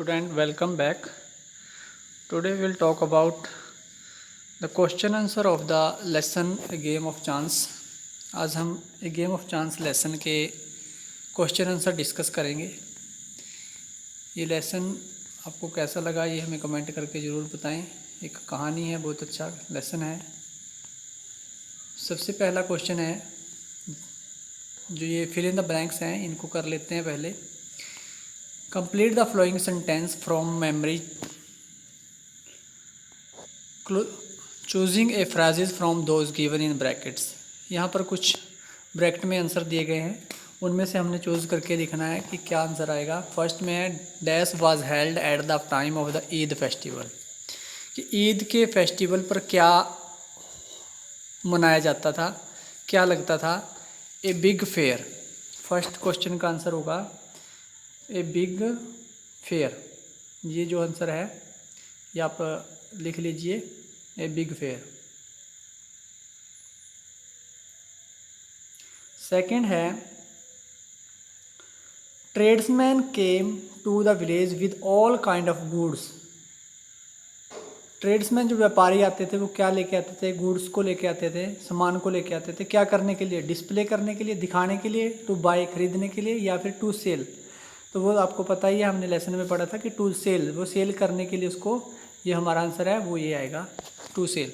Student, welcome back. Today we will talk about the question answer of the lesson A Game of Chance. आज हम A Game of Chance lesson के question answer discuss करेंगे। ये lesson आपको कैसा लगा ये हमें कमेंट करके ज़रूर बताएं। एक कहानी है, बहुत अच्छा लेसन है। सबसे पहला क्वेश्चन है, जो ये फिल इन द ब्लैंक्स हैं इनको कर लेते हैं पहले। Complete the following sentence from memory choosing a phrases from those given in brackets. यहाँ पर कुछ ब्रैकेट में आंसर दिए गए हैं, उनमें से हमने चूज़ करके लिखना है कि क्या आंसर आएगा। फर्स्ट में है dash was held at the time of the Eid festival, कि ईद के फेस्टिवल पर क्या मनाया जाता था, क्या लगता था। ए बिग फेयर, फर्स्ट क्वेश्चन का आंसर होगा ए बिग फेयर। ये जो आंसर है ये आप लिख लीजिए, ए बिग फेयर। सेकंड है tradesman came to the village with all kind of goods. Tradesman जो व्यापारी आते थे वो क्या लेके आते थे? गुड्स को लेके आते थे, सामान को लेके आते थे। क्या करने के लिए? डिस्प्ले करने के लिए, दिखाने के लिए, टू बाय खरीदने के लिए, या फिर टू सेल। तो वो आपको पता ही है, हमने लेसन में पढ़ा था कि टू सेल, वो सेल करने के लिए उसको, ये हमारा आंसर है वो ये आएगा, टू सेल।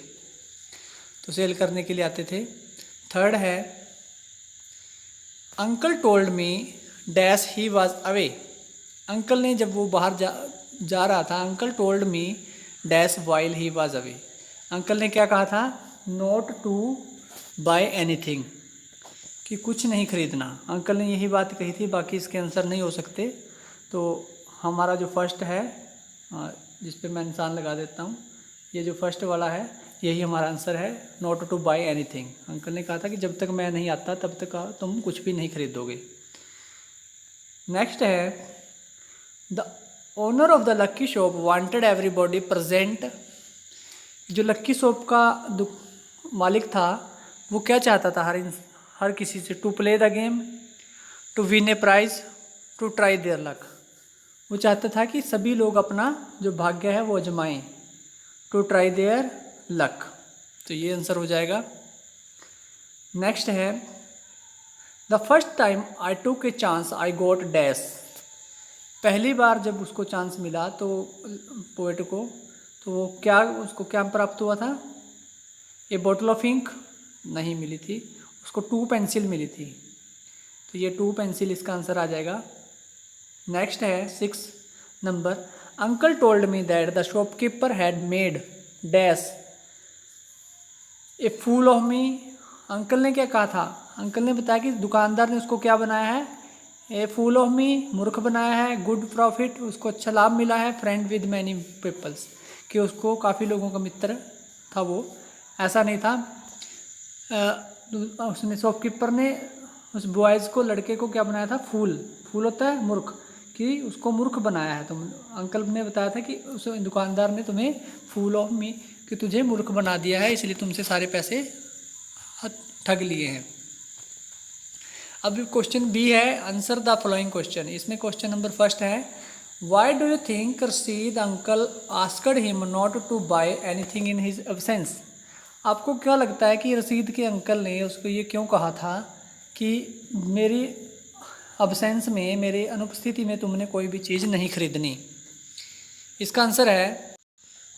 तो सेल करने के लिए आते थे। थर्ड है uncle told me dash he was away. Uncle ने जब वो बाहर जा रहा था, uncle told me dash while he was away. Uncle ने क्या कहा था? नॉट टू बाय एनीथिंग, कि कुछ नहीं खरीदना। अंकल ने यही बात कही थी, बाकी इसके आंसर नहीं हो सकते। तो हमारा जो फर्स्ट है, जिस पे मैं निशान लगा देता हूँ, ये जो फर्स्ट वाला है यही हमारा आंसर है, not to buy anything. Uncle ने कहा था कि जब तक मैं नहीं आता तब तक तुम कुछ भी नहीं खरीदोगे। नेक्स्ट है the owner of the lucky shop wanted everybody present. जो लक्की शॉप का मालिक था वो क्या चाहता था हर किसी से? To play the game, to win a prize, to try their luck. वो चाहता था कि सभी लोग अपना जो भाग्य है वो आजमाएं, टू ट्राई देयर लक। तो ये आंसर हो जाएगा। नेक्स्ट है the first time I took a chance I got dash. पहली बार जब उसको चांस मिला तो पोएट को, तो वो क्या, उसको क्या प्राप्त हुआ था? ए बॉटल ऑफ इंक नहीं मिली थी, उसको 2 पेंसिल मिली थी। तो ये 2 पेंसिल इसका आंसर आ जाएगा। नेक्स्ट है 6 number uncle told me that the shopkeeper had made dash a fool of me. Uncle ने क्या कहा था? अंकल ने बताया कि दुकानदार ने उसको क्या बनाया है? ए फूल ऑफ मी, मूर्ख बनाया है। गुड प्रॉफिट, उसको अच्छा लाभ मिला है। फ्रेंड विद मैनी पीपल्स, कि उसको काफ़ी लोगों का मित्र था वो। ऐसा नहीं था। उसने शॉपकीपर ने उस बॉयज़ को, लड़के को क्या बनाया था? फूल। फूल होता है मूर्ख, कि उसको मूर्ख बनाया है। तो अंकल ने बताया था कि उस दुकानदार ने तुम्हें फूल ऑफ मी, कि तुझे मूर्ख बना दिया है, इसलिए तुमसे सारे पैसे ठग लिए हैं। अब क्वेश्चन बी है आंसर द फॉलोइंग क्वेश्चन। इसमें क्वेश्चन नंबर फर्स्ट है why do you think Rashid uncle asked him not to buy anything in his absence. आपको क्या लगता है कि रशीद के अंकल ने उसको ये क्यों कहा था कि मेरी अब्सेंस में, मेरी अनुपस्थिति में तुमने कोई भी चीज़ नहीं खरीदनी? इसका आंसर है,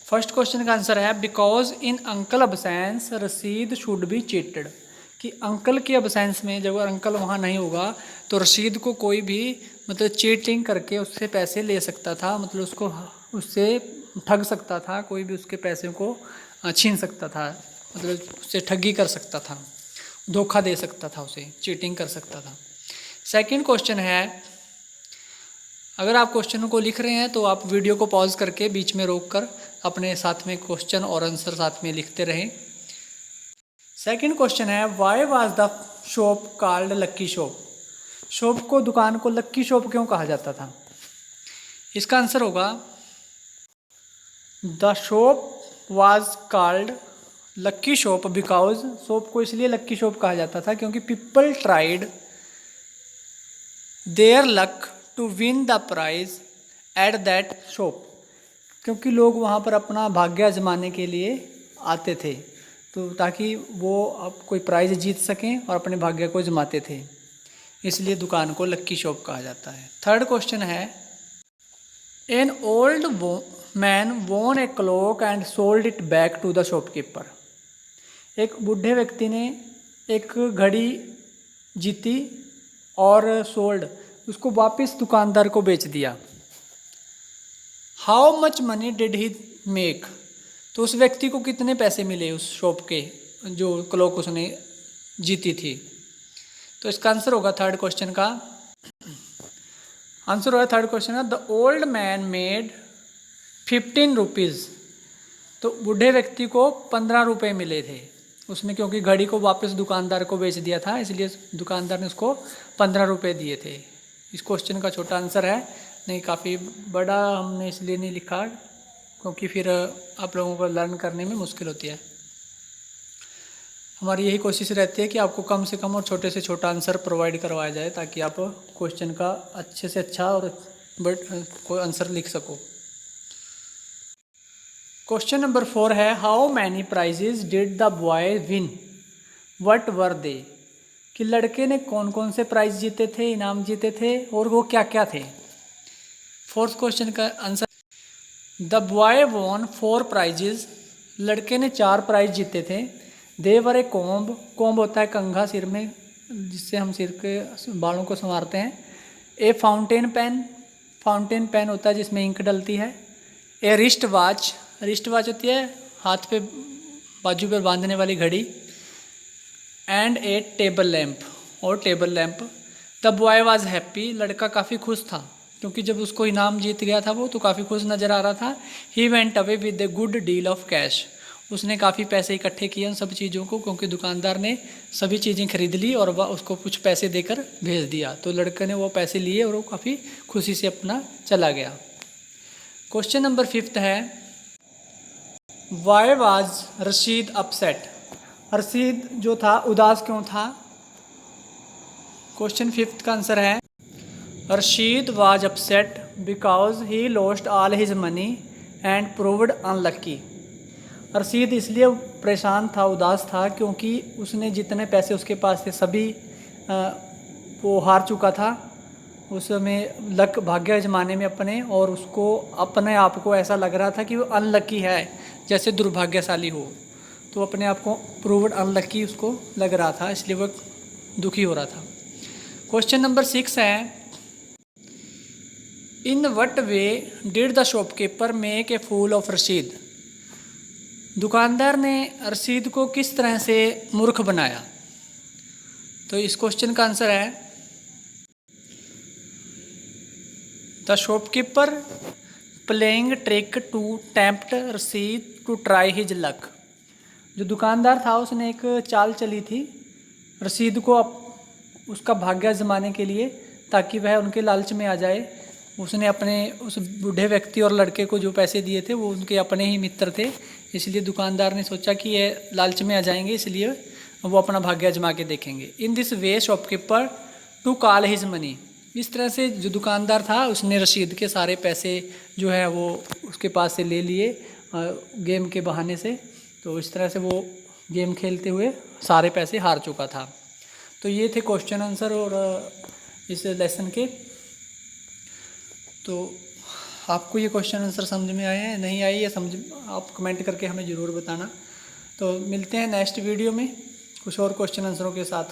फर्स्ट क्वेश्चन का आंसर है because in uncle absence Rashid should be cheated, कि अंकल के अब्सेंस में जब अंकल वहाँ नहीं होगा तो रशीद को कोई भी मतलब चीटिंग करके उससे पैसे ले सकता था, मतलब उसको उससे ठग सकता था, कोई भी उसके पैसे को छीन सकता था, मतलब उससे ठगी कर सकता था, धोखा दे सकता था, उसे चीटिंग कर सकता था। सेकंड क्वेश्चन है, अगर आप क्वेश्चनों को लिख रहे हैं तो आप वीडियो को पॉज करके बीच में रोक कर अपने साथ में क्वेश्चन और आंसर साथ में लिखते रहें। सेकंड क्वेश्चन है why was the shop called lucky shop. Shop को, दुकान को लक्की शॉप क्यों कहा जाता था? इसका आंसर होगा the shop was called lucky shop because, shop को इसलिए लक्की शॉप कहा जाता था क्योंकि people tried their luck to win the prize at that shop, क्योंकि लोग वहाँ पर अपना भाग्य आजमाने के लिए आते थे, तो ताकि वो अब कोई प्राइज़ जीत सकें और अपने भाग्य को आजमाते थे, इसलिए दुकान को लक्की शॉप कहा जाता है। थर्ड क्वेश्चन है, an old man won a clock and sold it back to the shopkeeper. एक बूढ़े व्यक्ति ने एक घड़ी जीती और सोल्ड, उसको वापस दुकानदार को बेच दिया। How much money did he make, तो उस व्यक्ति को कितने पैसे मिले उस शॉप के जो क्लॉक उसने जीती थी। तो इसका आंसर होगा थर्ड क्वेश्चन का आंसर होगा थर्ड क्वेश्चन का the old man made 15 rupees. तो बूढ़े व्यक्ति को 15 रुपये मिले थे उसने, क्योंकि घड़ी को वापस दुकानदार को बेच दिया था, इसलिए दुकानदार ने उसको 15 रुपये दिए थे। इस क्वेश्चन का छोटा आंसर है, नहीं काफ़ी बड़ा हमने इसलिए नहीं लिखा क्योंकि फिर आप लोगों को लर्न करने में मुश्किल होती है। हमारी यही कोशिश रहती है कि आपको कम से कम और छोटे से छोटा आंसर प्रोवाइड करवाया जाए, ताकि आप क्वेश्चन का अच्छे से अच्छा और कोई आंसर लिख सको। क्वेश्चन नंबर 4 है, how many prizes did the boy win, what were they, कि लड़के ने कौन कौन से प्राइज जीते थे, इनाम जीते थे, और वो क्या क्या थे। फोर्थ क्वेश्चन का answer, the boy won 4 prizes, लड़के ने 4 प्राइज जीते थे। दे वर ए कॉम्ब, कॉम्ब होता है कंघा सिर में जिससे हम सिर के बालों को संवारते हैं। ए फाउंटेन पेन, फाउंटेन पेन होता है जिसमें इंक डलती है। ए रिस्ट वॉच, रिस्ट वॉच होती है हाथ पे बाजू पर बांधने वाली घड़ी। एंड ए टेबल लैम्प, और table lamp. The boy was happy, लड़का काफ़ी खुश था क्योंकि जब उसको इनाम जीत गया था वो तो काफ़ी खुश नज़र आ रहा था। He went away with a good deal of cash, उसने काफ़ी पैसे इकट्ठे किए उन सब चीज़ों को, क्योंकि दुकानदार ने सभी चीज़ें खरीद ली और वह उसको कुछ पैसे देकर भेज दिया। तो लड़के ने वो पैसे लिए और वो काफ़ी खुशी से अपना चला गया। क्वेश्चन नंबर 5 है, why was Rashid upset, Rashid जो था उदास क्यों था। क्वेश्चन 5 का आंसर है, Rashid was upset because he lost all his money and proved unlucky. Rashid इसलिए परेशान था, उदास था, क्योंकि उसने जितने पैसे उसके पास थे सभी वो हार चुका था उसमें लक भाग्य आजमाने में अपने, और उसको अपने आप को ऐसा लग रहा था कि वो अनलक्की है, जैसे दुर्भाग्यशाली हो। तो अपने आप को प्रूव्ड अनलक्की उसको लग रहा था, इसलिए वो दुखी हो रहा था। क्वेश्चन नंबर 6 है, in what way did the shopkeeper make a fool of Rashid, दुकानदार ने रशीद को किस तरह से मूर्ख बनाया। तो इस क्वेश्चन का आंसर है, the shopkeeper playing trick to tempt Rashid to try his luck, जो दुकानदार था उसने एक चाल चली थी रशीद को उसका भाग्य आजमाने के लिए, ताकि वह उनके लालच में आ जाए। उसने अपने उस बूढ़े व्यक्ति और लड़के को जो पैसे दिए थे वो उनके अपने ही मित्र थे, इसलिए दुकानदार ने सोचा कि ये लालच में आ जाएंगे, इसलिए वो अपना भाग्य आजमा के देखेंगे। In this way shopkeeper to call his money, इस तरह से जो दुकानदार था उसने रशीद के सारे पैसे जो है वो उसके पास से ले लिए गेम के बहाने से। तो इस तरह से वो गेम खेलते हुए सारे पैसे हार चुका था। तो ये थे क्वेश्चन आंसर और इस लेसन के। तो आपको ये क्वेश्चन आंसर समझ में आए हैं, नहीं आए, या समझ आप कमेंट करके हमें ज़रूर बताना। तो मिलते हैं नेक्स्ट वीडियो में कुछ और क्वेश्चन आंसरों के साथ।